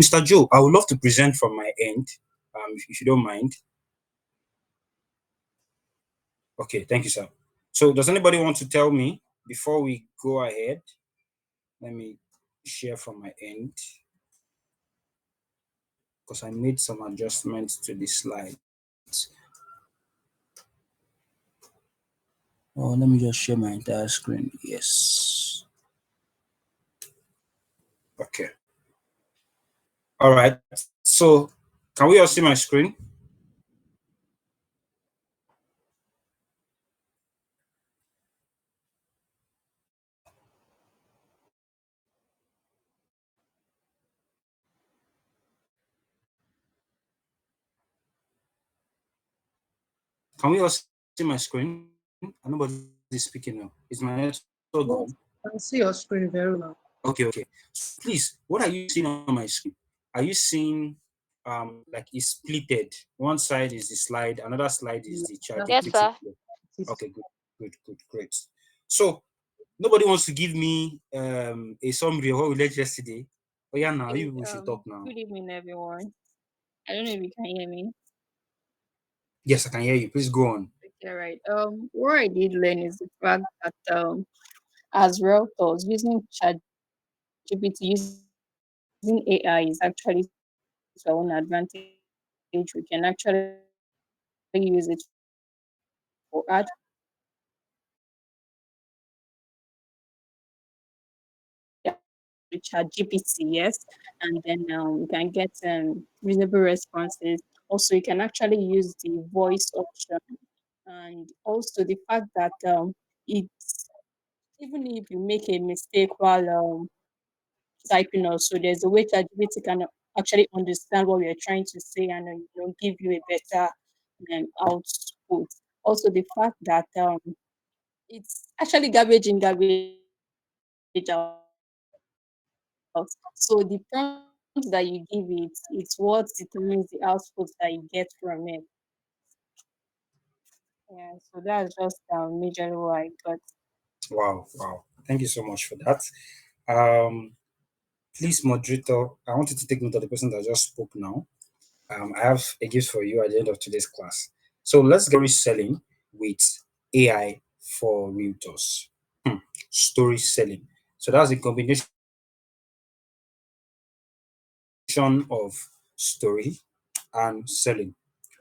Mr. Joe, I would love to present from my end, if you don't mind. Okay, thank you, sir. So, does anybody want to tell me before we go ahead? Let me share from my end because I made some adjustments to the slides. Oh, let me just share my entire screen. Yes. Okay. All right. So, can we all see my screen? Can we all see my screen? Nobody's speaking now. Is my network Yes, gone? I can see your screen very well. Okay, okay. So please, what are you seeing on my screen? Are you seeing like it's splitted? One side is the slide, another slide is Yeah, the chat that's Yes, it. GPT. sir. It is. Okay, good, good, good, great. So nobody wants to give me a summary of what we learned yesterday. Oh yeah, now Okay. you people should talk now. Good evening, everyone. I don't know if you can hear me. Yes, I can hear you. Please go on. Okay, right. What I did learn is the fact that as realtors, using ChatGPT, using AI is actually to our own advantage. We can actually use it for advertising. We can actually use it for ChatGPT, yes, and then you can get reasonable responses. Also, you can actually use the voice option, and also the fact that it's even if you make a mistake while typing, also there's a way ChatGPT can actually understand what you're trying to say and give you a better output. Also, the fact that it's actually garbage in, garbage out. So the prompt that you give it's what determines the output that you get from it. Yeah, so that's just majorly what I got. Wow, wow. Thank you so much for that. Um, please, moderator, I want you to take note of the person that just spoke now. I have a gift for you at the end of today's class. So let's get selling with AI for realtors. Hmm. Story selling. So that's a combination of story and selling.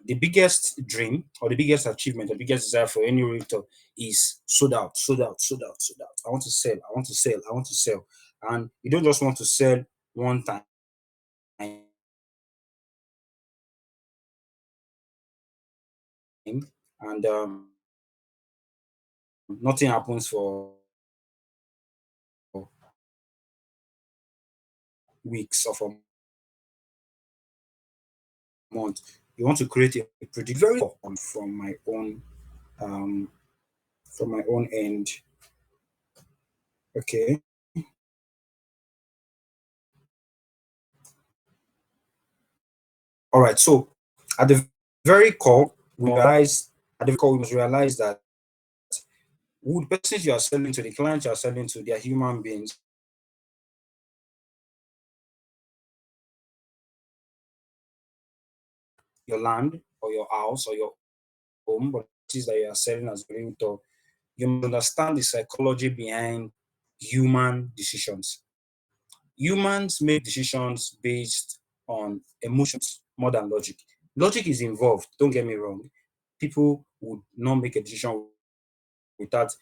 The biggest dream or the biggest achievement or biggest desire for any realtor is sold out, sold out, sold out, sold out. I want to sell, I want to sell, I want to sell. And you don't just want to sell one time and nothing happens for weeks or for months. You want to create a pretty very from my own um, from my own end. Okay. All right. So at the very core, we realize at the core we must realize that who the persons you are selling to, the clients you are selling to, they are human beings. Your land or your house or your home, but it is that you are selling as a realtor, you must understand the psychology behind human decisions. Humans make decisions based on emotions more than logic. Logic is involved, don't get me wrong. People would not make a decision without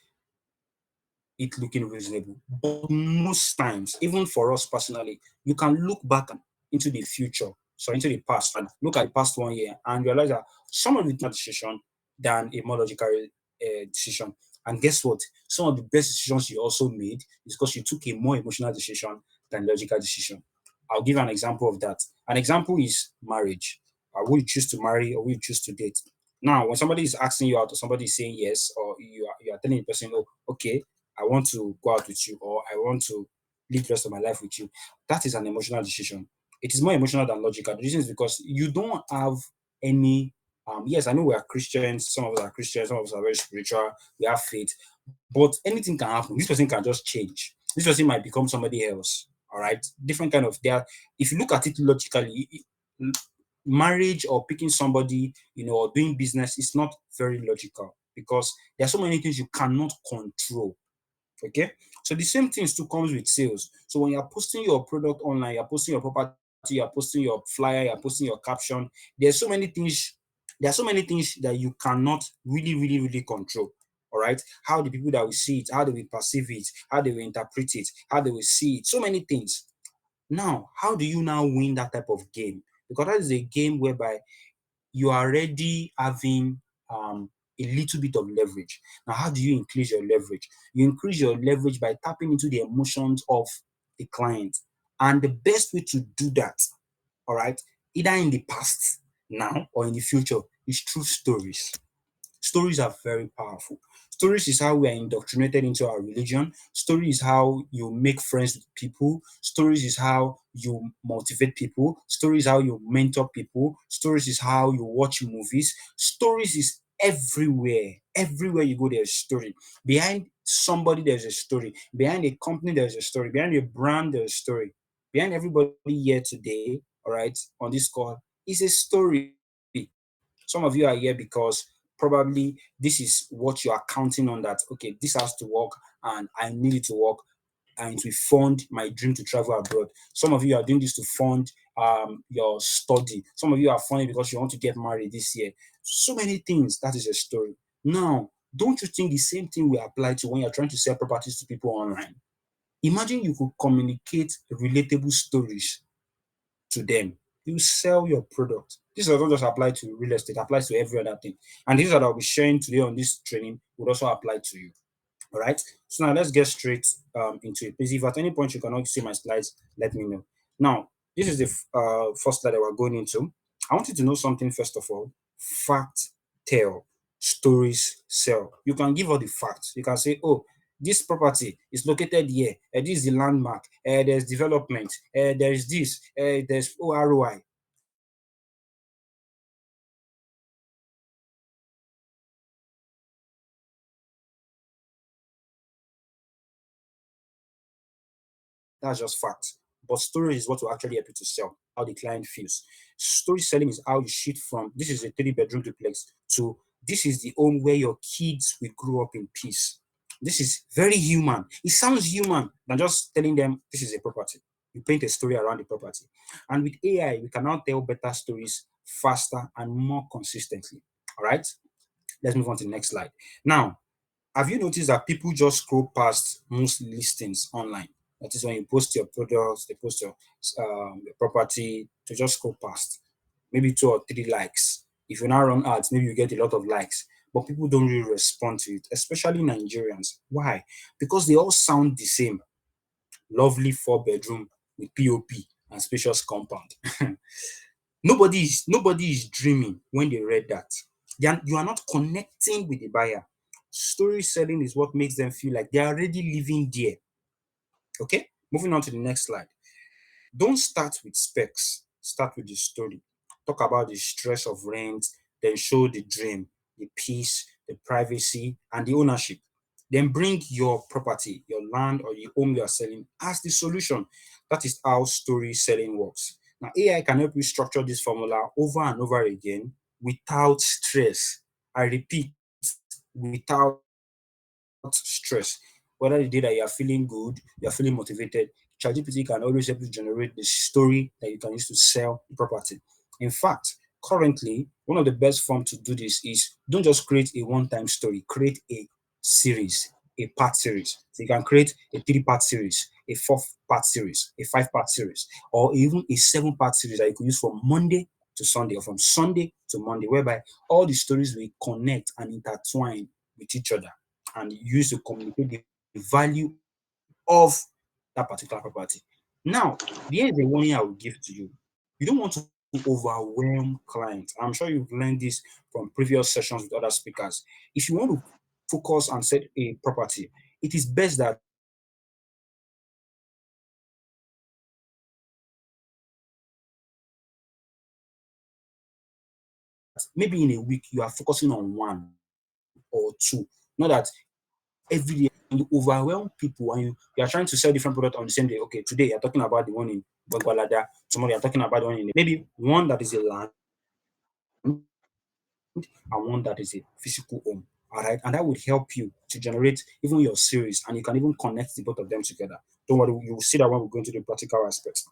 it looking reasonable. But most times, even for us personally, you can look back into the future, so into the past, and look at the past 1 year and realize that some of the decision than a more logical decision. And guess what? Some of the best decisions you also made is because you took a more emotional decision than logical decision. I'll give an example of that. An example is marriage. Will you choose to marry or will you choose to date? Now, when somebody is asking you out or somebody is saying yes, or you are telling the person, oh, okay, I want to go out with you or I want to live the rest of my life with you. That is an emotional decision. It is more emotional than logical. The reason is because you don't have any. Yes, I know we are Christians. Some of us are Christians. Some of us are very spiritual. We have faith, but anything can happen. This person can just change. This person might become somebody else. All right, different kind of there. If you look at it logically, marriage or picking somebody, or doing business is not very logical because there are so many things you cannot control. Okay, so the same things too comes with sales. So when you're posting your product online, you're posting your property, you're posting your flyer, you're posting your caption. There's so many things. There are so many things that you cannot really, really, really control. All right, how the people that will see it, how they will perceive it, how they will interpret it, how they will see it, so many things. Now, how do you now win that type of game? Because that is a game whereby you are already having a little bit of leverage. Now, how do you increase your leverage? You increase your leverage by tapping into the emotions of the client. And the best way to do that, all right, either in the past, now, or in the future, is through stories. Stories are very powerful. Stories is how we are indoctrinated into our religion. Story is how you make friends with people. Stories is how you motivate people. Stories is how you mentor people. Stories is how you watch movies. Stories is everywhere. Everywhere you go, there's a story. Behind somebody, there's a story. Behind a company, there's a story. Behind a brand, there's a story. Behind everybody here today, all right, on this call, is a story. Some of you are here because probably this is what you are counting on, that okay, this has to work and I need it to work and it will fund my dream to travel abroad. Some of you are doing this to fund your study. Some of you are funding because you want to get married this year. So many things. That is a story. Now, don't you think the same thing will apply to when you're trying to sell properties to people online? Imagine you could communicate relatable stories to them. You sell your product. This does not just apply to real estate, it applies to every other thing. And this that I'll be sharing today on this training would also apply to you. All right. So now let's get straight into it. Please, if at any point you cannot see my slides, let me know. Now, this is the first slide that we're going into. I want you to know something first of all. Fact tell, stories sell. You can give all the facts. You can say, oh, this property is located here. This is the landmark. There's development. There's this. There's ROI. All right. That's just facts. That's just facts. Now, if you want to know that's just fact. But story is what will actually help you to sell, how the client feels. Story selling is how you shift from this is a 3 bedroom duplex to this is the home where your kids will grow up in peace. This is very human. It sounds human than just telling them this is a property. You paint a story around the property. And with AI, we can now tell better stories faster and more consistently. All right, let's move on to the next slide. Now, have you noticed that people just scroll past most listings online? That is when you post your products, they post your property, to just scroll past. Maybe 2 or 3 likes. If you now run ads, maybe you get a lot of likes. But people don't really respond to it, especially Nigerians. Why? Because they all sound the same. Lovely 4 bedroom with POP and spacious compound. Nobody is dreaming when they read that. You are not connecting with the buyer. Story selling is what makes them feel like they're already living there. Okay, moving on to the next slide. Don't start with specs, start with the story. Talk about the stress of rent, then show the dream, the peace, the privacy, and the ownership. Then bring your property, your land, or your home you are selling as the solution. That is how story selling works. Now, AI can help you structure this formula over and over again without stress. I repeat, without stress. Whether the day that you are feeling good, you are feeling motivated, ChatGPT can always help you generate the story that you can use to sell the property. In fact, currently, one of the best forms to do this is don't just create a one-time story, create a series, a part series. So you can create a 3 part series, a 4 part series, a 5 part series, or even a 7 part series that you could use from Monday to Sunday or from Sunday to Monday, whereby all the stories will connect and intertwine with each other and use to communicate the value of that particular property. Now, here is a warning I will give to you. You don't want to overwhelm clients. I'm sure you've learned this from previous sessions with other speakers. If you want to focus and set a property, it is best that maybe in a week you are focusing on one or two. Not that every day you are selling one property. Not that maybe in a week you are focusing on one or two. Not that every day you are focusing on one or two. you overwhelm people and you are trying to sell different products on the same day. Okay, today you're talking about the one in Bangladesh, tomorrow you're talking about the one in maybe one that is a land and one that is a physical home. All right, and that would help you to generate even your series, and you can even connect the both of them together. Don't worry, you will see that when we go into the practical aspects.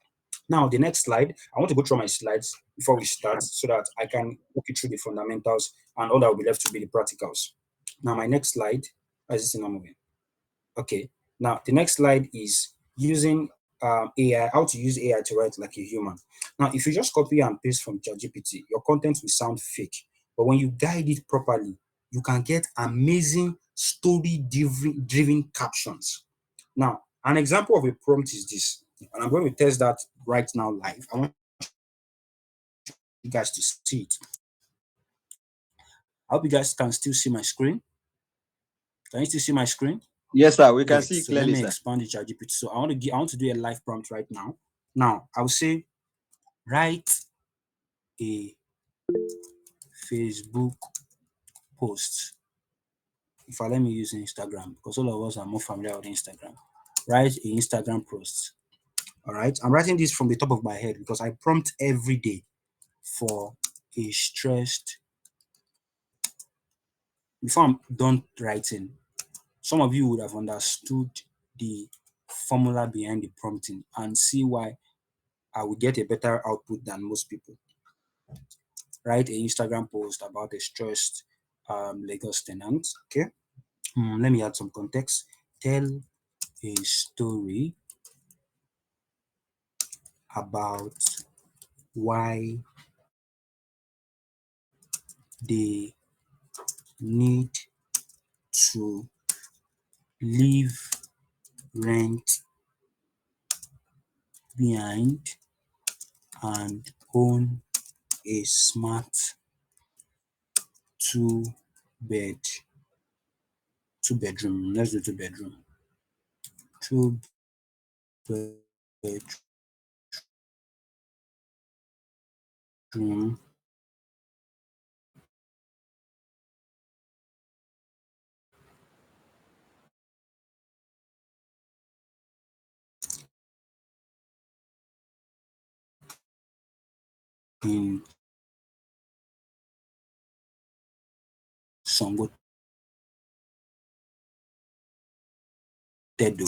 Now, the next slide, I want to go through my slides before we start so that I can walk you through the fundamentals, and all that will be left to be the practicals. Now, my next slide, as is not moving. Okay. Now, the next slide is using AI, how to use AI to write like a human. Now, if you just copy and paste from ChatGPT, your content will sound fake. But when you guide it properly, you can get amazing story driven captions. Now, an example of a prompt is this, and I'm going to test that right now live. I want you guys to see it. I hope you guys can still see my screen. Can you still see my screen? Yes, sir. We can Great. see you So let clearly, me sir. expand the ChatGPT. So I want to do a live prompt right now. Now I'll say write a Facebook post. If I let me use Instagram because all of us are more familiar with Instagram. Write a Instagram post. All right. I'm writing this from the top of my head because I prompt every day for a stressed. Before I'm done writing, some of you would have understood the formula behind the prompting and see why I will get a better output than most people. Write an Instagram post about a stressed Lagos tenant. Okay. Let me add some context. Tell a story about why they need to leave rent behind and own a smart two bed two bedroom. Let's do two bedroom. Two bedroom in Songo Tedo.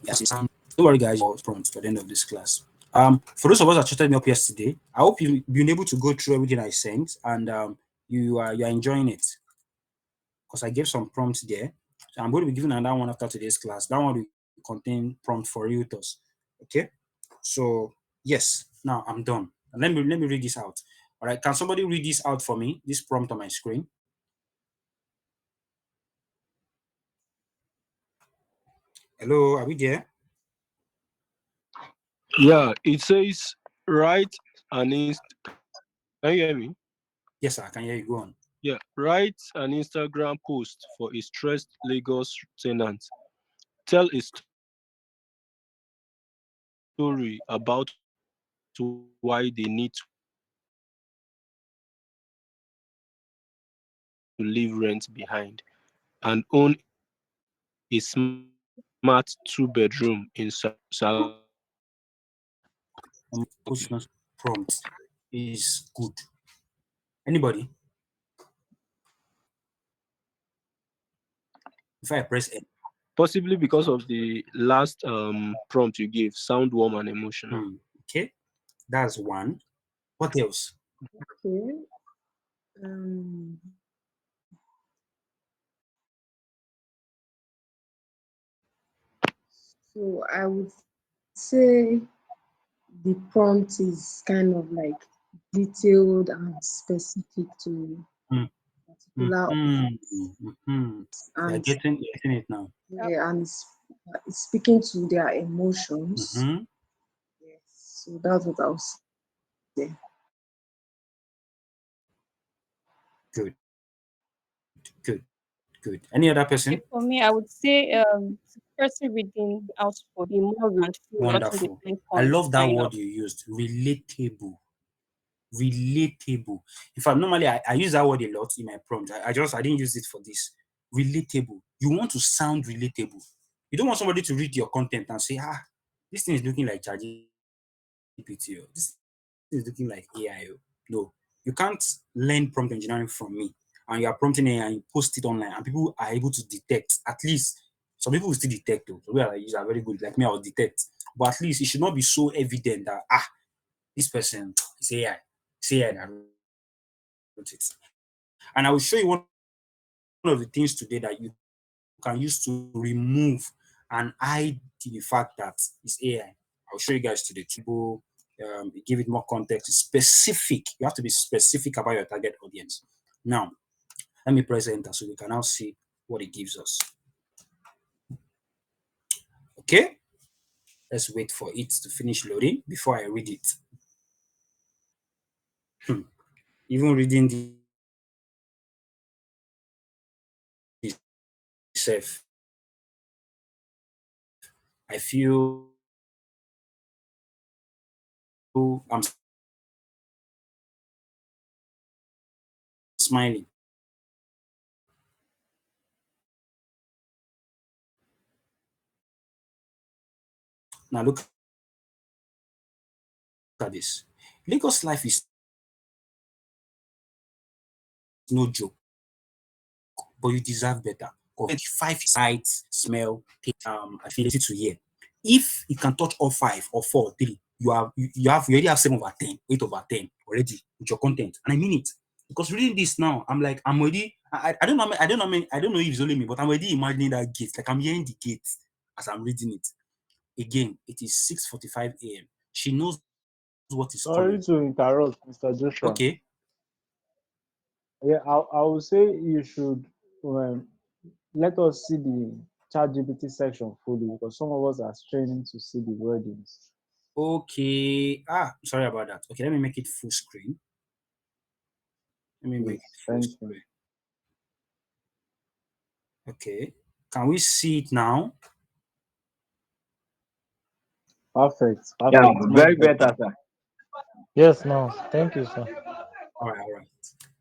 Yes, don't worry, guys. I'll prompt by the end of this class. For those of us that chatted me up yesterday, I hope you've been able to go through everything I sent, and you are enjoying it because I gave some prompts there. So I'm going to be giving another one after today's class. That one will contain prompt for realtors. Okay. So yes, now I'm done. And let me read this out. All right. Can somebody read this out for me? This prompt on my screen. Hello, are we there? Yeah, it says write an can you hear me? Yes, sir. I can hear you. Go on. Yeah, write an Instagram post for a stressed Lagos tenant. Tell a story about why they need to leave rent behind and own a smart two-bedroom in Question prompt is good. Anybody? If I press N. possibly because of the last prompt you gave, sound warm and emotional. Okay, that's one. What else? Okay. Um, so I would say the prompt is kind of like detailed and specific to Mm, particular mm. and You're getting it now. Yep. yeah, and it's speaking to their emotions. Mm-hmm. Yes, so that's what I'll say. Good, good, good. Any other person? Okay, for me, I would say the person reading out for the more and getting the Wonderful. same I point love that kind of. word you used. Relatable. Relatable. In fact, normally I use that word a lot in my prompt. I didn't use it for this. Relatable. You want to sound relatable. You don't want somebody to read your content and say, this thing is looking like ChatGPT. This thing is looking like AI. No, you can't learn prompt engineering from me and you are prompting AI and you post it online and people are able to detect. At least some people will still detect though. So we are like, are very good. Like me, I'll detect. But at least it should not be so evident that this person is AI. It's AI that wrote it. And I will show you one of the things today that you can use to remove and hide the fact that it's AI. I'll show you guys today to make it give it more context. It's specific. You have to be specific about your target audience. Now, let me press enter so we can now see what it gives us. Okay, let's wait for it to finish loading before I read it. Even reading this self, I feel I'm smiling. Now look at this. Lagos life is no joke, but you have 5 sights, smell, taste, ability to hear. If you can touch all five or four, three, you already have 7/10, 8/10 already with your content, and I mean it. Because reading this now, I'm like, I'm already. I don't know. I don't know if it's only me, but I'm already imagining that gate. Like I'm hearing the gate as I'm reading it. Again, it is 6:45 a.m. She knows what is coming. Sorry to interrupt, Mr. Okay. Joshua. Yeah, I would say you should um, let us see the ChatGPT section fully because some of us are straining to see the wordings. Okay. Sorry about that. Okay, let me make it full screen. Let me make it Please, full thank you. screen. Okay. Can we see it now? Perfect, Yeah, perfect, much very better. better, sir. Yes, now. Thank you, sir. All right, all right.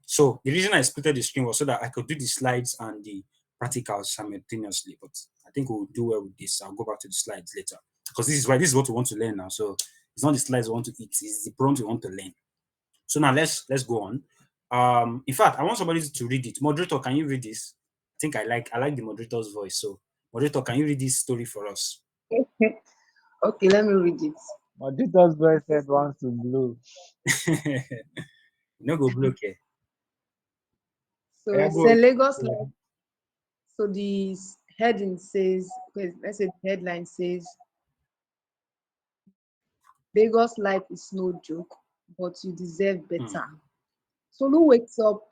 So the reason I splitted the screen was so that I could do the slides and the practicals simultaneously. But I think we'll do well with this. I'll go back to the slides later because this is what we want to learn now. So it's not the slides we want to eat; it's the prompt we want to learn. So now let's go on. In fact, I want somebody to read it. Moderator, can you read this? I think I like the moderator's voice. So moderator, can you read this story for us? Okay, let me read it. Madita's boy said wants to blow. No go block here. So Yeah, it's a go. Lagos life. So the heading says, okay, let's say the headline says, Lagos life is no joke, but you deserve Hmm. better. Solu wakes up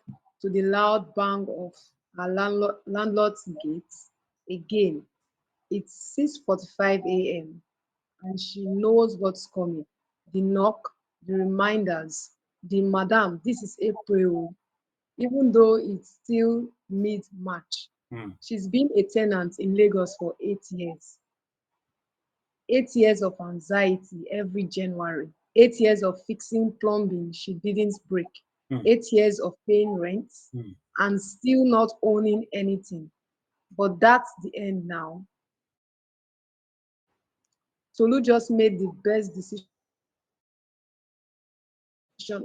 to the loud bang of her landlord's gate again. It's 6:45 a.m. and she knows what's coming. The knock, the reminders, the madam, this is April, even though it's still mid-March. Hmm. She's been a tenant in Lagos for 8 years. 8 years of anxiety every January. 8 years of fixing plumbing she didn't break. Hmm. 8 years of paying rent Hmm. and still not owning anything. But that's the end now. Tolu just made the best decision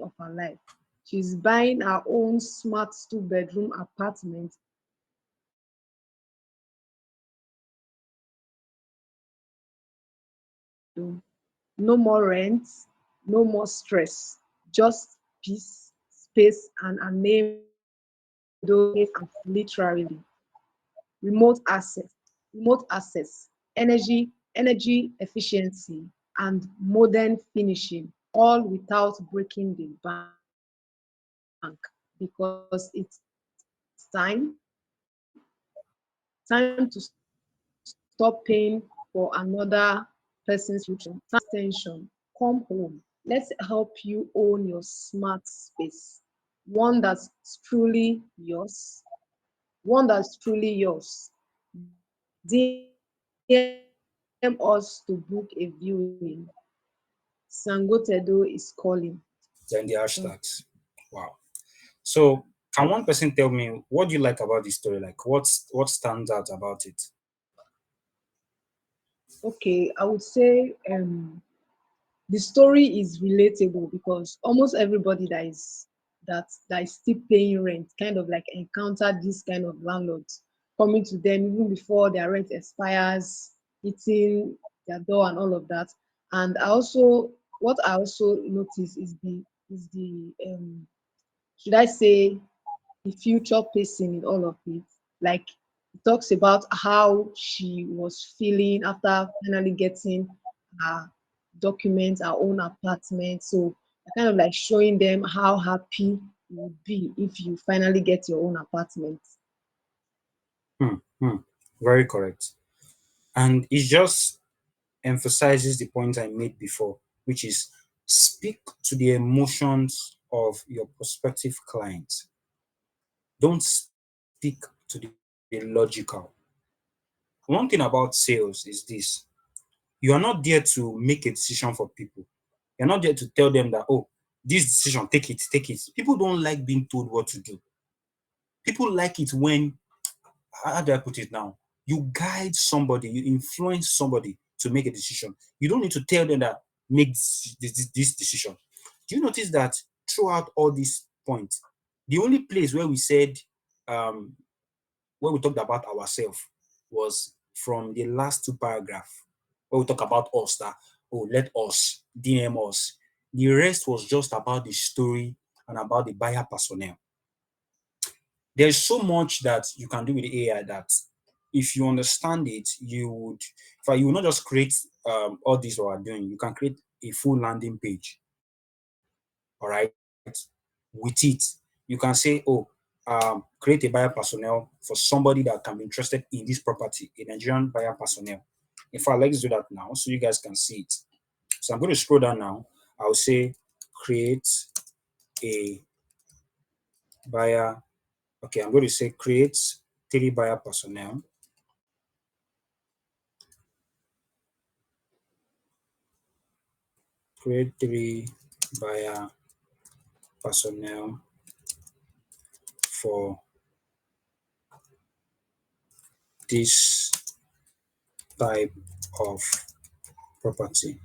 of her life. She's buying her own smart two-bedroom apartment in a beautiful neighborhood. No more rent, no more stress, just peace, space, and a name she can literally remote access, energy efficiency, and modern finishing, all without breaking the bank because it's time to stop paying for another person's future. Time to extension. Come home. Let's help you own your smart space. One that's truly yours. One that's truly yours. DM us to book a viewing. Sangotedo is calling. Then the Thank you. hashtags. Wow. So Can one person tell me what do you like about this story? Like what stands out about it? Okay, I would say the story is relatable because almost everybody that is still paying rent kind of like encountered this kind of landlords coming to them even before their rent expires, hitting their door and all of that. And what I also notice is the should I say the future pacing in all of it. Like it talks about how she was feeling after finally getting her documents, her own apartment. So kind of like showing them how happy you would be if you finally get your own apartment. Hmm, hmm, very correct. And it just emphasizes the point I made before, which is speak to the emotions of your prospective client. Don't speak to the logical. One thing about sales is this: you are not there to make a decision for people. You're not there to tell them that, oh, this decision, take it, take it. People don't like being told what to do. People like it when, how do I put it now? You guide somebody, you influence somebody to make a decision. You don't need to tell them that make this decision. Do you notice that throughout all these points, the only place where we said, um, where we talked about ourselves was from the last two paragraphs, where we talk about us, that, oh, let us, DM us. The rest was just about the story and about the buyer personnel. There's so much that you can do with AI that if you understand it, you would, in fact, you will not just create all this what we're doing, you can create a full landing page, all right, with it. You can say, oh, create a buyer personnel for somebody that can be interested in this property, a Nigerian buyer personnel. In fact, let's do that now so you guys can see it. So I'm going to scroll down now. I'll say create a buyer. Okay, I'm going to say create three buyer personnel. Create three buyer personnel for this type of property.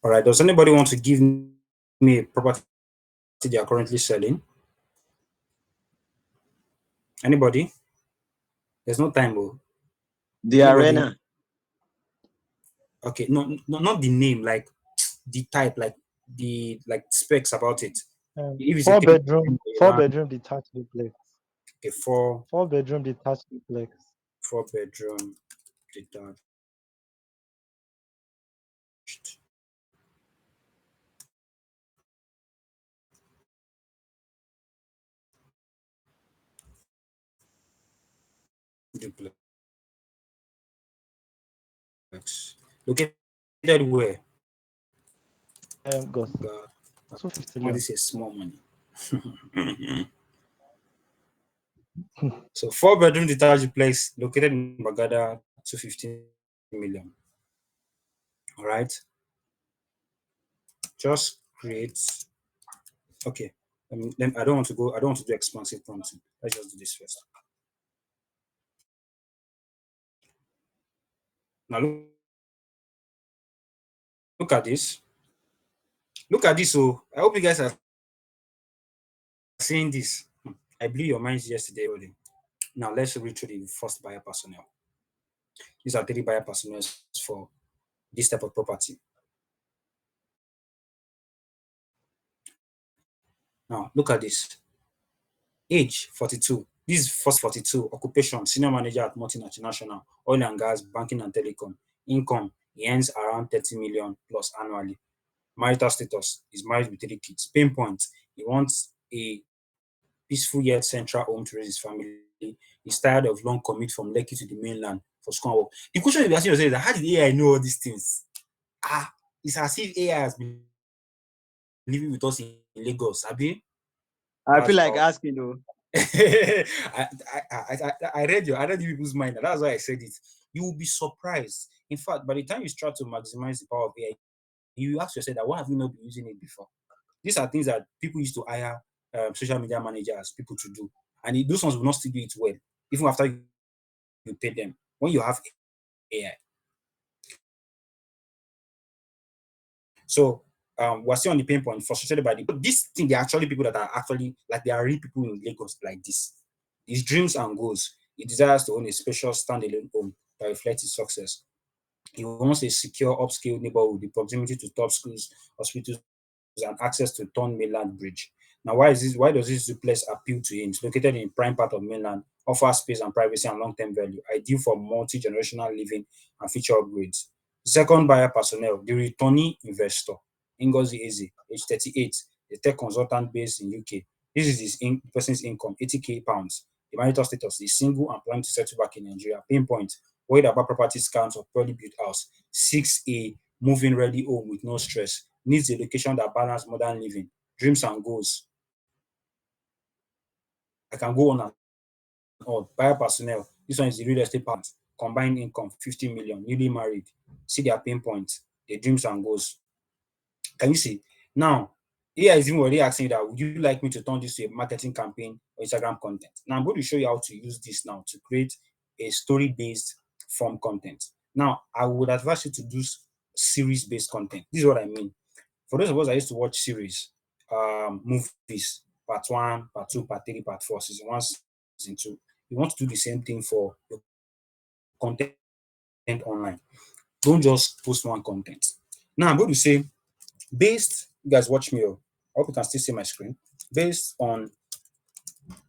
All right. Does anybody want to give me a property they are currently selling? Anybody? There's no time, oh. The Anybody? arena. Okay. No, no, not the name. Like the type. Like the specs about it. If it's a Four three bedroom, bedroom, you four want bedroom detached duplex. a four Four bedroom detached duplex. four bedroom detached duplex. Located where? Got God, 250 all million. this is small money. So four bedroom detached duplex located in Bagada, 215 million. All right. Just create. Okay. I don't want to go. I don't want to do expansive prompting. Let's just do this first. Now look at this. Look at this. So I hope you guys are seeing this. I blew your minds yesterday already. Now let's read through the first buyer personnel. These are three buyer personnel for this type of property. Now look at this. Age 42. This is first 42. Occupation senior manager at multinational oil and gas, banking and telecom. Income he earns around 30 million plus annually. Marital status is married with three kids. Pain point he wants a peaceful yet central home to raise his family. He's tired of long commute from Lekki to the mainland for school and work. The question you'll be asking yourself is that, how did AI know all these things? Ah, it's as if AI has been living with us in Lagos, Abi. That's powerful. I feel like asking though. I read you people's mind. That's why I said it. You will be surprised. In fact, by the time you start to maximize the power of AI, you ask yourself that why have you not been using it before? These are things that people used to hire social media managers, people to do. And those ones will not still do it well, even after you pay them. When you have AI, so we're still on the pain point, frustrated by this thing. They're actually people that are actually like they are real people in Lagos like this. His dreams and goals. He desires to own a spacious standalone home that reflects his success. He wants a secure, upscale neighborhood with proximity to top schools, hospitals, and access to Thorn Mainland Bridge. Now, why does this duplex appeal to him? It's located in prime part of mainland, offers space and privacy and long-term value, ideal for multi-generational living and future upgrades. Second buyer personnel, the returning investor, Ngozi Eze, age 38, a tech consultant based in UK. This is person's income, 80k pounds. The marital status is single and planning to settle back in Nigeria. Pinpoint, worried about property scams or poorly built house. 6A, moving ready home with no stress. Needs a location that balance modern living. Dreams and goals. I can go on and on. Buyer personnel. This one is the real estate part. Combined income 50 million. Newly married. See their pain points, their dreams and goals. Can you see? Now, AI is even already asking you that would you like me to turn this to a marketing campaign or Instagram content? Now I'm going to show you how to use this now to create a story-based form content. Now, I would advise you to do series-based content. This is what I mean. For those of us that used to watch series, movies, part one, part two, part three, part four, season one, season two, you want to do the same thing for your content online. Don't just post one content. Now I'm going to say, based, you guys watch me. Oh, I hope you can still see my screen. Based on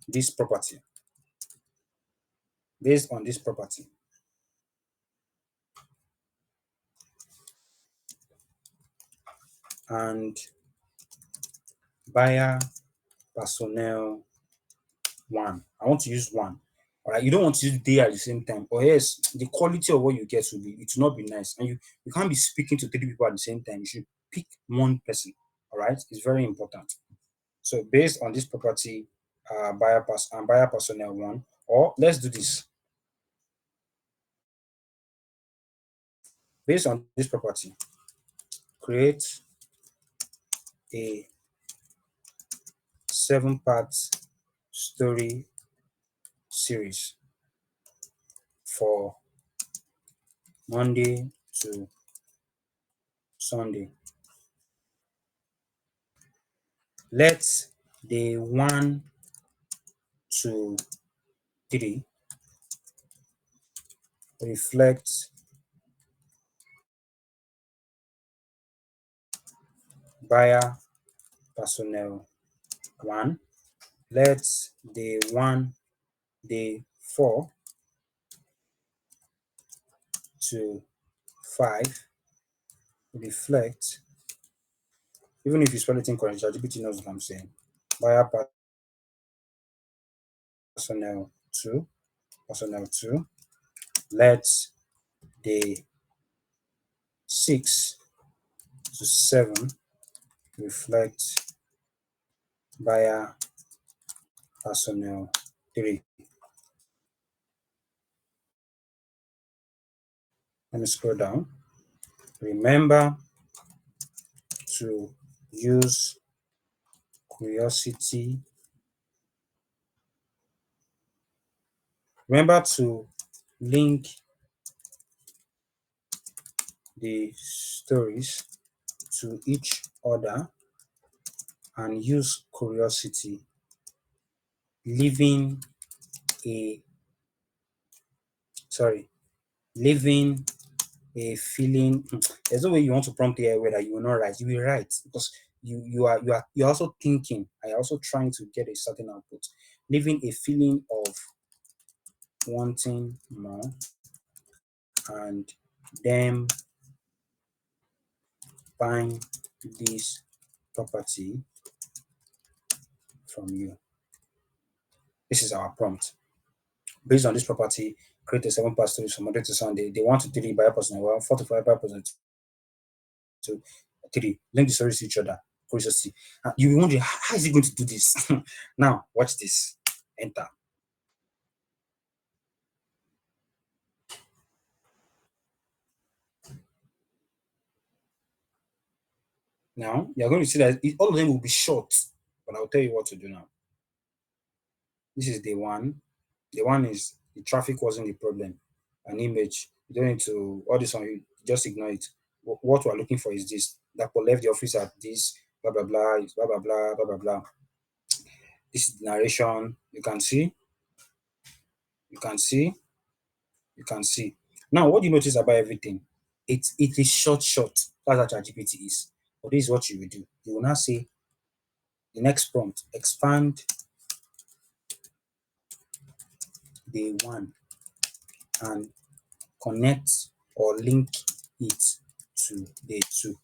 this property, based on this property, and buyer personnel one. I want to use one. All right, you don't want to use they at the same time, or else the quality of what you get will be it will not be nice, and you can't be speaking to three people at the same time. You should pick one person. All right, it's very important. So based on this property, buyer personnel one, or let's do this. Based on this property, create a 7-part story series for Monday to Sunday. Let day 1 to 3 reflect buyer personnel one. Let day 4 to 5 reflect, even if you spell it incorrectly, ChatGPT knows what I'm saying. Buyer personnel 2, personnel 2. Let day 6 to 7 reflect buyer personnel 3. Let me scroll down. Remember to use curiosity. Remember to link the stories to each other and use curiosity, leaving a sorry, leaving a feeling. There's no way you want to prompt AI where that you will not write. You will write because you're also thinking and you're also trying to get a certain output, leaving a feeling of wanting more and them buying this property from you. This is our prompt. Based on this property, create a 7-part story from Monday to Sunday. They want to 3 buyer personnel 1, 4 to 5 buyer personnel 2, 3. Link the stories to each other. Curiosity. You will wonder, how is he going to do this? Now, watch this. Enter. Now, you're going to see that all of them will be short, But I'll tell you what to do now. This is day one. Day one is the traffic wasn't the problem. An image. You don't need to all this one. You just ignore it. What we're looking for is this. Dapo left the office at this. Blah blah blah. Blah blah blah. Blah blah blah. This is the narration. You can see. You can see. You can see. Now, what do you notice about everything? It is short. That's what ChatGPT is. But this is what you will do. You will now say the next prompt: expand day one and connect or link it to day two.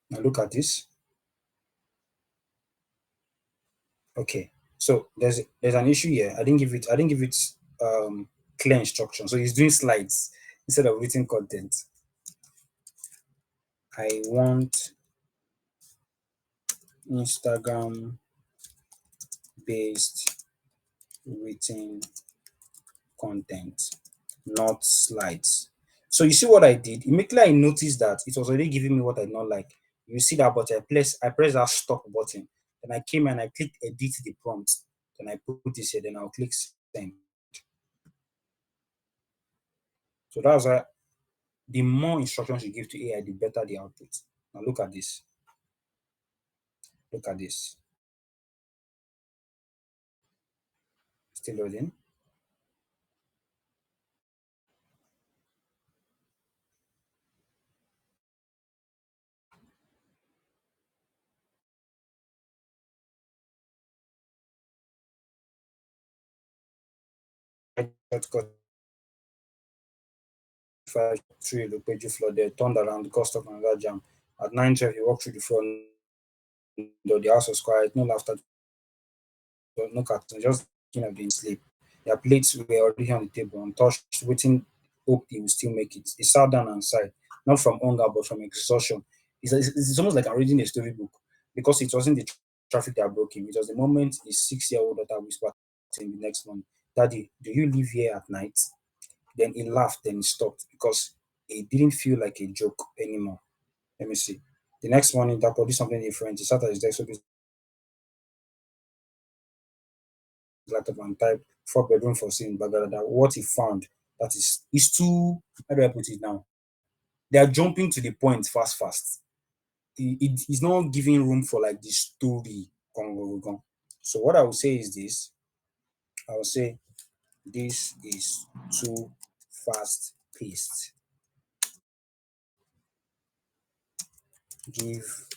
Now look at this. Okay, so there's an issue here. I didn't give it clear instruction. So he's doing slides instead of written content. I want Instagram based written content, not slides. So you see what I did? Immediately I noticed that it was already giving me what I did not like. You see that, but I pressed that stop button. Then I came and I clicked edit the prompt. Then I put this here. Then I'll click send. So that's why the more instructions you give to AI, the better the output. Now look at this. Look at this. Still loading. I got through the page flooded, turned around, got stuck on that jam. At 9:12, you walk through the front door, the house was quiet, no laughter, no cartoon, just being sleep. Their plates were already on the table, untouched, waiting, hope he will still make it. He sat down and sighed, not from hunger, but from exhaustion. It's almost like I'm reading a storybook because it wasn't the traffic that broke him. It was the moment his 6-year-old daughter whispered to him the next morning, Daddy, do you live here at night? Then he laughed, then he stopped because it didn't feel like a joke anymore. Let me see. The next morning, Dapo did something different. He sat at his desk, so his laptop and typed 4 bedroom for sale in Baghdad. What he found that is too, how do I put it now? They are jumping to the point fast. It's not giving room for like the story. So what I would say is this. I would say this is too fast paced. Give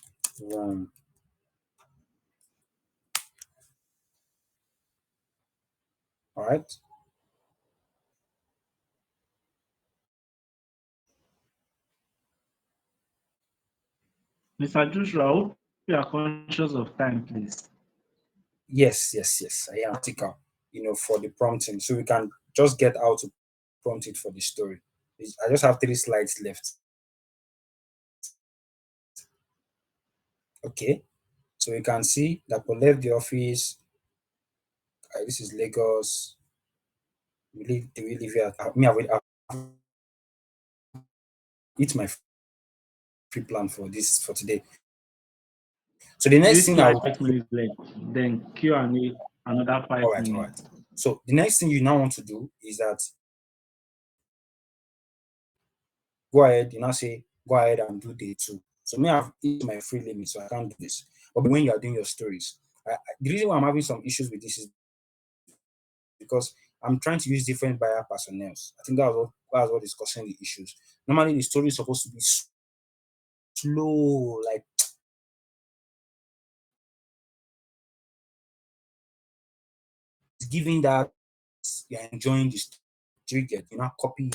room. All right. Mr. Joshua, we are conscious of time, please. Yes. I am practical, for the prompting. So we can just get how to prompt it for the story. I just have 3 slides left. Okay. So we can see that we left the office. This is Lagos. Do we live here? Me, I've eat my free plan for today. So the next This thing I slide will 5 minutes left, then Q&A another all 5 right, all right. minutes. So the next thing you now want to do is that go ahead, say, go ahead and do day two. So me, I've hit my free limit, so I can't do this. But when you are doing your stories, the reason why I'm having some issues with this is because I'm trying to use different buyer personnels. I think that's what is causing the issues. Normally, the story is supposed to be slow, like it's giving that you're enjoying the story. You get, copy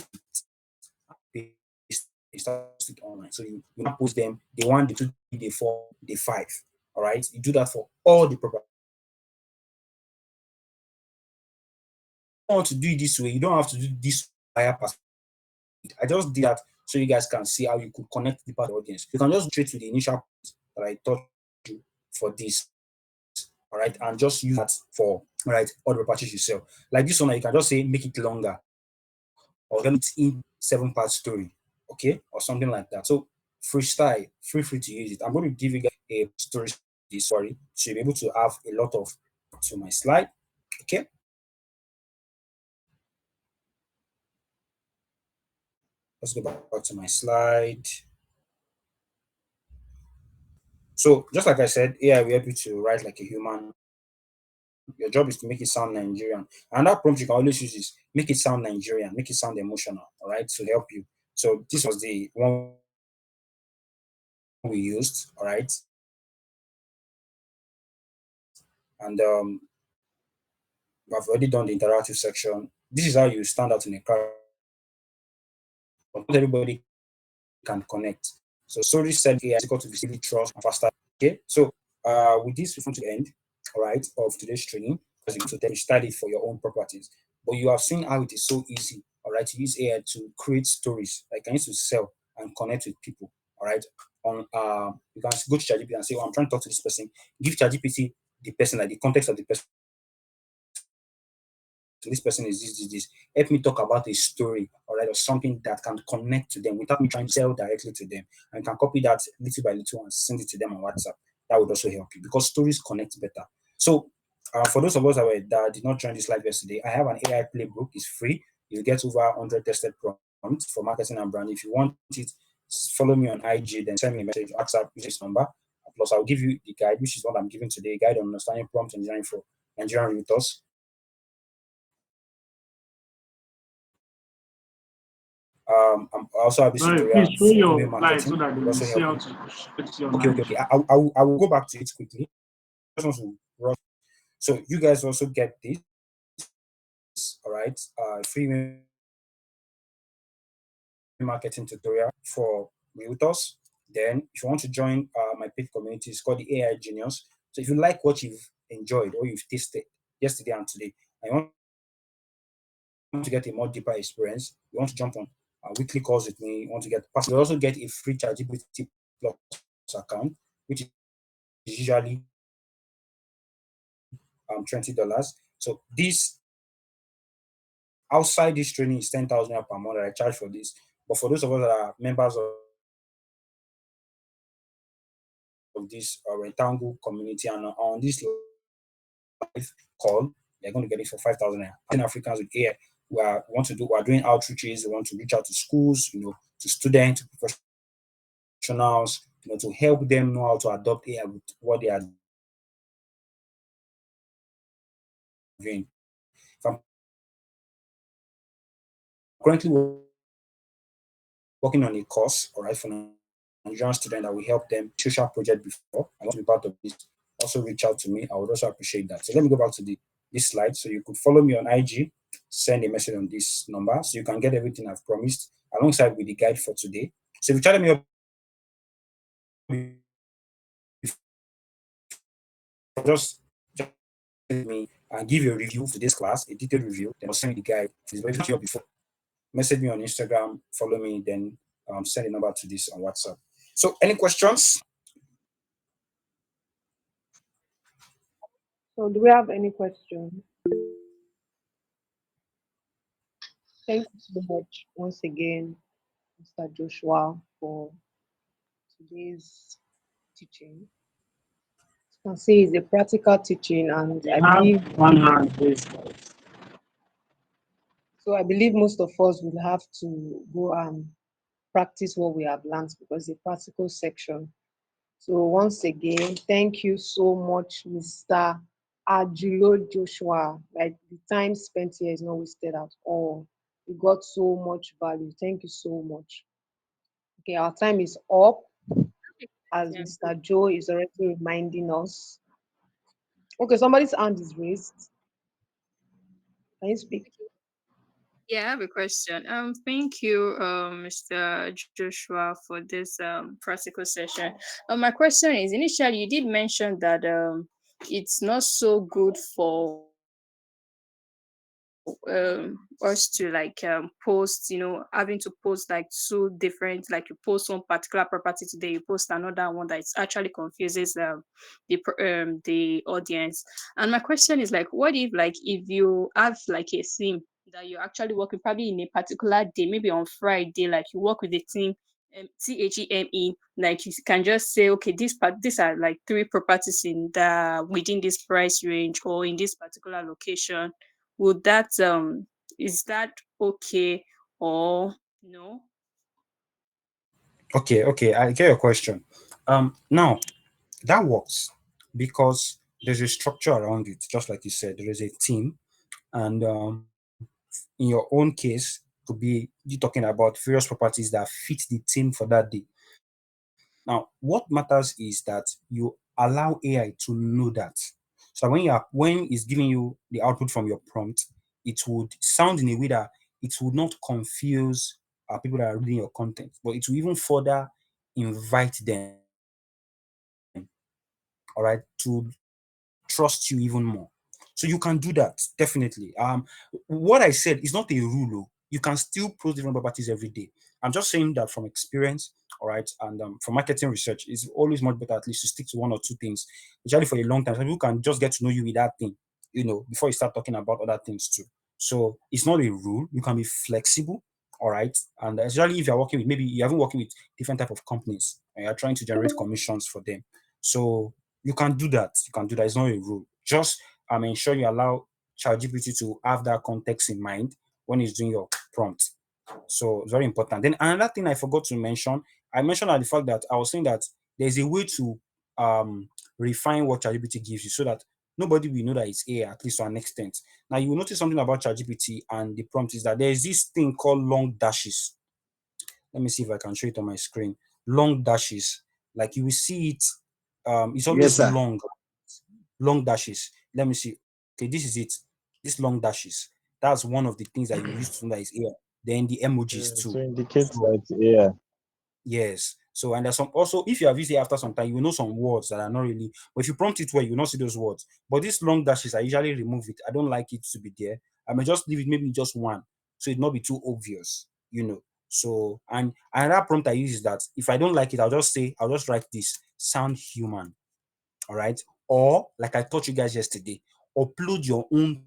it, paste it, start it online. So you not post them. Day one, day two, day four, day five. All right, you do that for all the properties. You want to do it this way, you don't have to do this buyer personnel. I just did that so you guys can see how you could connect the part of the audience. You can just straight to the initial point that I taught you for this. All right, and just use that for all right all the purchases you sell. Like this one, you can just say make it longer or 7-part story, okay, or something like that. So freestyle, feel free to use it. I'm going to give you guys a story sorry to be able to have a lot of to my slide. Okay, let's go back to my slide. So just like I said, AI will help you to write like a human. Your job is to make it sound Nigerian. And that prompt you can always use is make it sound Nigerian, make it sound emotional, all right, to help you. So this was the one we used, all right. And I've already done the interactive section. This is how you stand out in a crowd. But not everybody can connect. So storytelling AI is equal to visibility, trust, and faster. Okay, so with this, we come to the end, all right, of today's training. Because you to study it for your own properties. But you have seen how it is so easy, all right, to use AI to create stories, like I used to sell and connect with people, all right. On you can go to ChatGPT and say, "Oh, I'm trying to talk to this person." Give ChatGPT the person, like the context of the person. So this person is this. Help me talk about a story, all right, or something that can connect to them without me trying to sell directly to them. And you can copy that little by little and send it to them on WhatsApp. That would also help you because stories connect better. So for those of us that did not join this live yesterday, I have an AI playbook. It's free. You get over 100 tested prompts for marketing and brand. If you want it, follow me on IG, then send me a message, WhatsApp, use this number. Plus, I'll give you the guide, which is what I'm giving today, guide on understanding prompt engineering for Nigerian realtors. I also have this Sorry, please tutorial show for email your light so marketing. that they It will will also see help how you. to put your Okay, knife. okay, okay. I will go back to it quickly. Just want to rush. So you guys also get this, all right? Free email marketing tutorial for realtors. Then, if you want to join my paid community, it's called the AI Genius. So if you like what you've enjoyed or you've tasted yesterday and today, and you want to get a more deeper experience, you want to jump on weekly calls with me, you want to get pass, you also get a free ChatGPT Plus account, which is usually $20. So this outside this training is 10,000 per month that I charge for this. But for those of us that are members of this rectangle community and on this live call, they're going to get it for 5,000. Africans with AI, we are doing outreaches, we want to reach out to schools, to students, to professionals, to help them know how to adopt AI with what they are doing. If I'm currently working on a course, all right, for Nigerian students that will help them social project before. I want to be part of this. Also reach out to me. I would also appreciate that. So let me go back to this slide. So you could follow me on IG, send a message on this number so you can get everything I've promised alongside with the guide for today. So if you chatted me up, just me and give a review for this class, a detailed review, then I'll send you the guide. If it's very before, message me on Instagram, follow me, then send a number to this on WhatsApp. So any questions? So, do we have any questions? Thank you so much once again, Mr. Joshua, for today's teaching. You can see it's a practical teaching, and We I have believe one hand raised. so. I believe most of us will have to go and practice what we have learned because the practical section. So once again, thank you so much, Mr. Ajulo Joshua. Like the time spent here is not wasted at all. We got so much value. Thank you so much. Okay, our time is up as Yeah. Mr. Joe is already reminding us. Okay, somebody's hand is raised. Can you speak? Yeah, I have a question. Thank you, Mr. Joshua, for this practical session. My question is, initially you did mention that it's not so good for us to like post, having to post like two different, like you post one particular property today, you post another one that actually confuses the audience. And my question is like, what if like if you have like a theme that you're actually working probably in a particular day, maybe on Friday, like you work with the team, THEME, like you can just say, okay, these are like three properties in the within this price range or in this particular location. Would that is that okay or no? Okay, I get your question. Now that works because there's a structure around it, just like you said. There is a team, and in your own case, could be you talking about various properties that fit the team for that day. Now, what matters is that you allow AI to know that. So when it's giving you the output from your prompt, it would sound in a way that it would not confuse people that are reading your content, but it will even further invite them, all right, to trust you even more. So you can do that definitely. What I said is not a rule. Oh. You can still post different properties every day. I'm just saying that from experience, all right, and from marketing research, it's always much better at least to stick to one or two things, especially for a long time. So people can just get to know you with that thing, before you start talking about other things too. So it's not a rule. You can be flexible, all right, and especially if you're working with maybe you haven't working with different type of companies and you're trying to generate commissions for them. So you can do that. You can do that. It's not a rule. Just ensure you allow ChatGPT to have that context in mind when it's doing your prompt. So it's very important. Then another thing I forgot to mention, I mentioned at the fact that I was saying that there's a way to um, refine what ChatGPT gives you so that nobody will know that it's AI, at least to an extent. Now you will notice something about ChatGPT and the prompt is that there is this thing called long dashes. Let me see if I can show it on my screen. Long dashes, like you will see it. It's Yes, always sir. long dashes. Let me see. Okay, this is it. This long dashes. That's one of the things that you use to know that it's AI. Then the emojis too. To indicate So that yeah. yes. So and there's some also if you have used it after some time, you will know some words that are not really. But if you prompt it well, you will not see those words. But these long dashes, I usually remove it. I don't like it to be there. I may just leave it maybe just one, so it not be too obvious. So and another prompt I use is that if I don't like it, I'll just write this sound human, all right? Or like I taught you guys yesterday, upload your own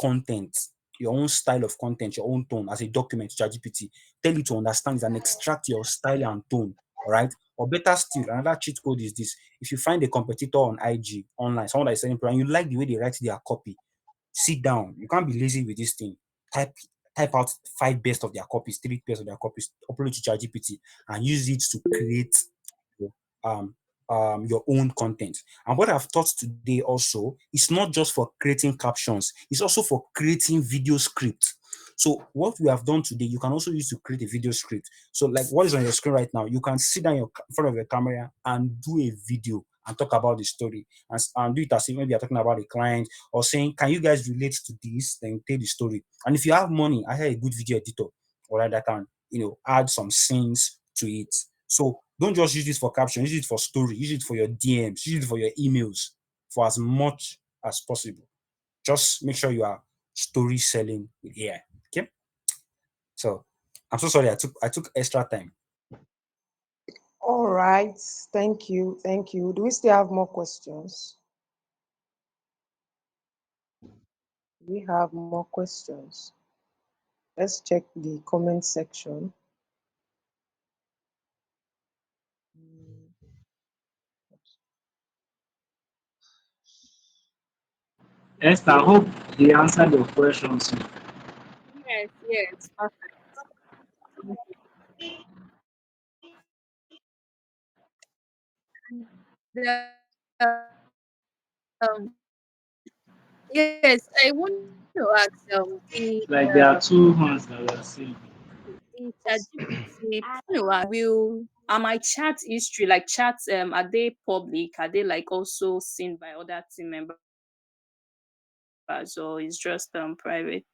content, your own style of content, your own tone as a document to ChatGPT. Tell it to understand it and extract your style and tone. All right. Or better still, another cheat code is this. If you find a competitor on IG online, someone that is selling product, and you like the way they write their copy, sit down. You can't be lazy with this thing. Type type out five best of their copies, three best of their copies, upload to ChatGPT and use it to create um your own content. And what I've taught today also is not just for creating captions, it's also for creating video scripts. So what we have done today, you can also use to create a video script. So like what is on your screen right now, you can sit down in front of your camera and do a video and talk about the story and do it as if maybe you're talking about a client or saying, can you guys relate to this? Then tell the story. And if you have money, I have a good video editor, or that can add some scenes to it. So don't just use it for caption, use it for story, use it for your DMs, use it for your emails, for as much as possible. Just make sure you are story selling with AI. Okay. So I'm so sorry I took extra time. All right. Thank you. Thank you. Do we still have more questions? We have more questions. Let's check the comment section. Esther, I hope they answered your questions. Yes, yes, perfect. Thank you. Yes, I want to ask Like there are two ones that we are seeing. the ChatGPT will are my chat history like chats are they public? Are they like also seen by other team members or is just private?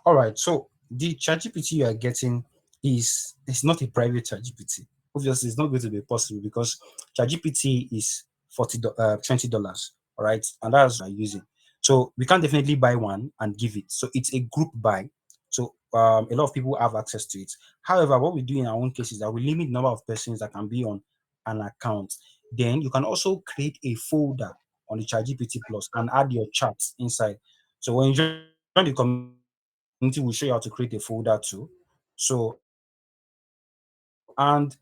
All right. So the ChatGPT you are getting is not a private ChatGPT. Obviously, it's not going to be possible because ChatGPT is $20. All right, and that's what we're using. So we can definitely buy one and give it. So it's a group buy. So a lot of people have access to it. However, what we do in our own case is that we limit the number of persons that can be on an account. Then you can also create a folder on the ChatGPT Plus and add your charts inside. So when you join the community, we'll show you how to create a folder too. So and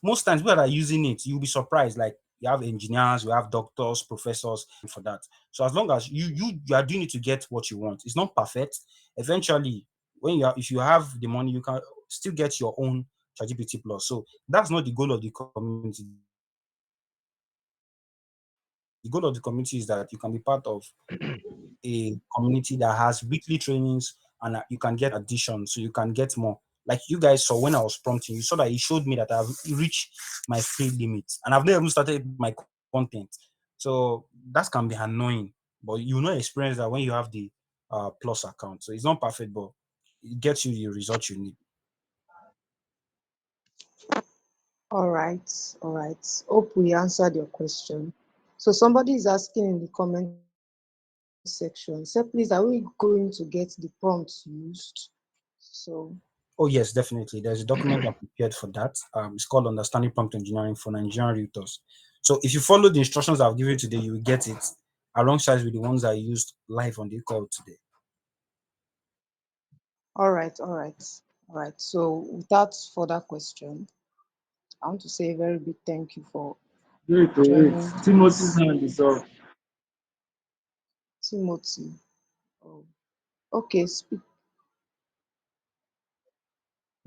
most times people that are using it, you'll be surprised. Like you have engineers, you have doctors, professors, everybody is using it for that. So as long as you are doing it to get what you want, it's not perfect. Eventually, if you have the money, you can still get your own ChatGPT Plus. So that's not the goal of the community. The goal of the community is that you can be part of a community that has weekly trainings and you can get additions, so you can get more. Like you guys saw when I was prompting, you saw that it showed me that I've reached my free limit and I've never even started my content. So that can be annoying, but you will not experience that when you have the plus account. So it's not perfect, but it gets you the result you need. All right, all right. Hope we answered your question. So somebody is asking in the comment section, say, please, are we going to get the prompts used? So, Oh yes, definitely. There's a document I prepared for that. It's called Understanding Prompt Engineering for Nigerian Realtors. So if you follow the instructions I've given you today, you will get it alongside with the ones I used live on the call today. all right, all right, all right. So, without further question, I want to say a very big thank you for Wait, oh, wait. joining Timothy's this hand is up. Timothy. Oh, okay, speak.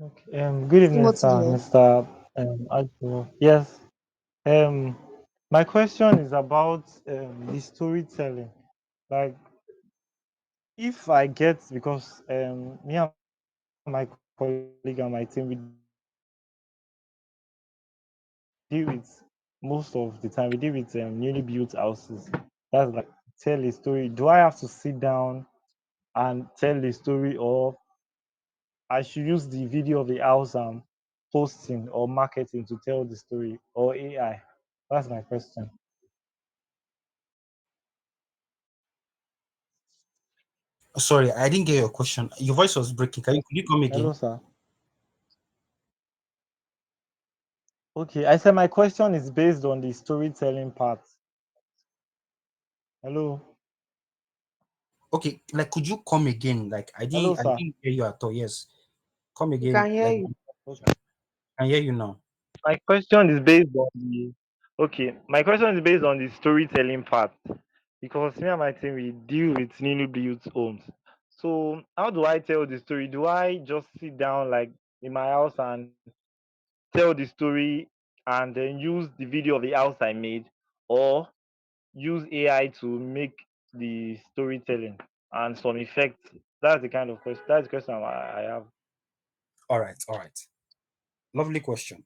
Okay. Good Is evening, Timothy sir, here? Mr. Ajulo. Yes. Um, my question is about the storytelling. Like, if I get, because me and my colleague and my team, we deal with most of the time, we deal with newly built houses. That's like, tell a story. Do I have to sit down and tell a story, or I should use the video of the house I'm posting or marketing to tell the story, or AI? That's my question. Sorry, I didn't get your question. Your voice was breaking. Could you come Hello, again? sir. Okay, I said my question is based on the storytelling part. Hello, Okay, like could you come again? Like hello, I sir. didn't hear you at all. Yes. Come We again. can hear Like you. Okay. I can hear you now. My question is based on the okay. My question is based on the storytelling part because me and my team we deal with newly built homes. So how do I tell the story? Do I just sit down like in my house and tell the story and then use the video of the house I made, or use AI to make the storytelling and some effects? That's the kind of question. That's the question I have. All right. Lovely question.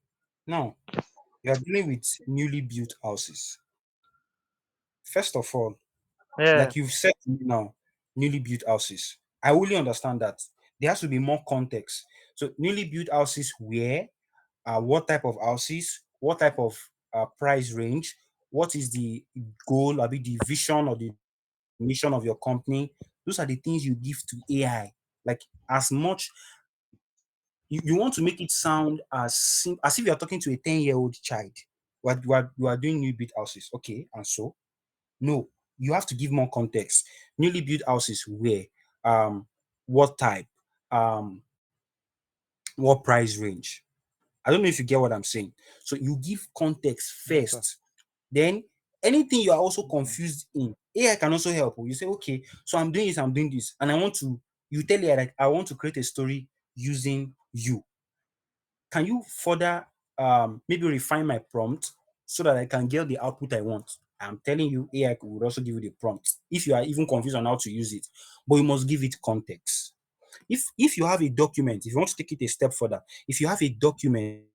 Now, you are dealing with newly built houses. First of all, like you've Yeah. said to me now, newly built houses. I only understand that there has to be more context. So newly built houses where, what type of houses, what type of price range, what is the goal, I mean the vision or the mission of your company. Those are the things you give to AI. Like as much you want to make it sound as if you are talking to a 10-year-old child. You are doing new built houses, okay, and so no, you have to give more context. Newly built houses where, um, what type, um, what price range. I don't know if you get what I'm saying. So you give context Yes, sir. first. Then anything you are also Mm. confused in, AI can also help. You say, okay, so I'm doing this, and I want to. You tell AI like I want to create a story using you. Can you further maybe refine my prompt so that I can get the output I want? I'm telling you, AI would also give you the prompt if you are even confused on how to use it, but you must give it context. If you have a document, if you want to take it a step further, if you have a document